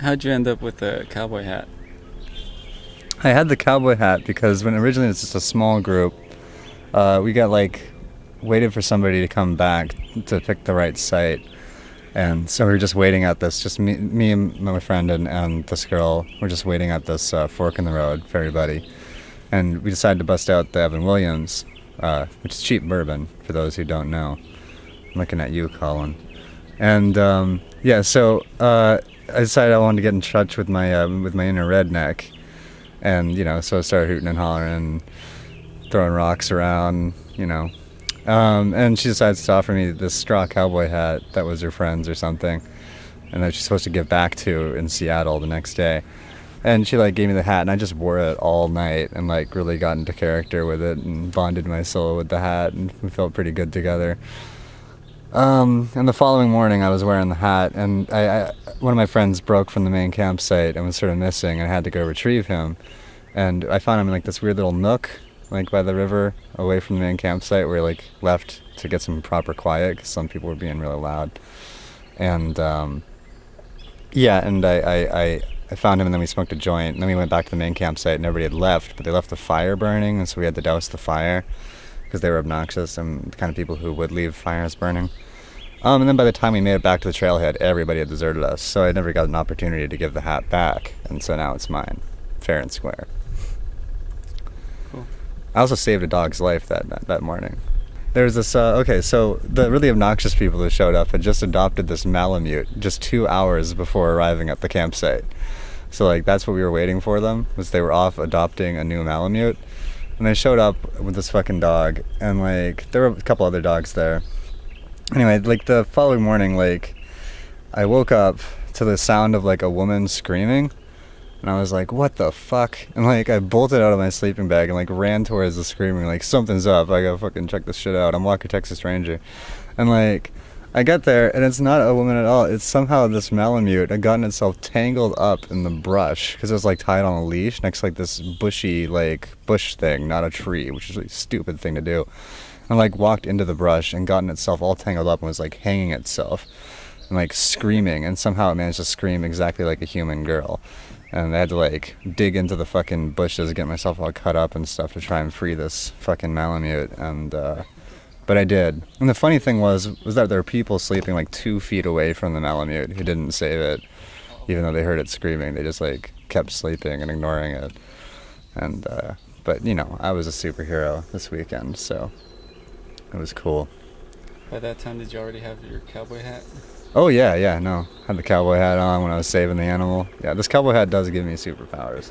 How'd you end up with the cowboy hat? I had the cowboy hat because when originally it was just a small group, we got like waited for somebody to come back to pick the right site, and so we were just waiting at this. Just me and my friend and this girl were just waiting at this fork in the road, ferry buddy, and we decided to bust out the Evan Williams, which is cheap bourbon for those who don't know. I'm looking at you, Colin, and yeah, so I decided I wanted to get in touch with my inner redneck. And, so I started hooting and hollering and throwing rocks around, And she decides to offer me this straw cowboy hat that was her friend's or something. And that she's supposed to give back to in Seattle the next day. And she, gave me the hat, and I just wore it all night and, really got into character with it and bonded my soul with the hat, and we felt pretty good together. And the following morning, I was wearing the hat, and one of my friends broke from the main campsite and was sort of missing, and I had to go retrieve him. And I found him in this weird little nook, by the river, away from the main campsite, where he left to get some proper quiet because some people were being really loud. And yeah, and I found him, and then we smoked a joint, and then we went back to the main campsite, and everybody had left, but they left the fire burning, and so we had to douse the fire because they were obnoxious and the kind of people who would leave fires burning. And then by the time we made it back to the trailhead, everybody had deserted us, so I never got an opportunity to give the hat back, and so now it's mine, fair and square. Cool. I also saved a dog's life that morning. There was this, so the really obnoxious people who showed up had just adopted this Malamute just 2 hours before arriving at the campsite. So, that's what we were waiting for them, was they were off adopting a new Malamute. And they showed up with this fucking dog, and, there were a couple other dogs there. Anyway, the following morning, I woke up to the sound of, a woman screaming, and I was like, what the fuck? And, I bolted out of my sleeping bag and, ran towards the screaming, something's up, I gotta fucking check this shit out, I'm Walker, Texas Ranger. And, I got there, and it's not a woman at all. It's somehow this Malamute had gotten itself tangled up in the brush, because it was, tied on a leash next to, this bushy, bush thing, not a tree, which is a really stupid thing to do. And, walked into the brush and gotten itself all tangled up and was, hanging itself and, screaming. And somehow it managed to scream exactly like a human girl. And I had to, dig into the fucking bushes, get myself all cut up and stuff to try and free this fucking Malamute. And, but I did. And the funny thing was that there were people sleeping, 2 feet away from the Malamute who didn't save it. Even though they heard it screaming, they just, kept sleeping and ignoring it. And, but, I was a superhero this weekend, so it was cool. By that time, did you already have your cowboy hat? Oh, yeah, no. Had the cowboy hat on when I was saving the animal. Yeah, this cowboy hat does give me superpowers.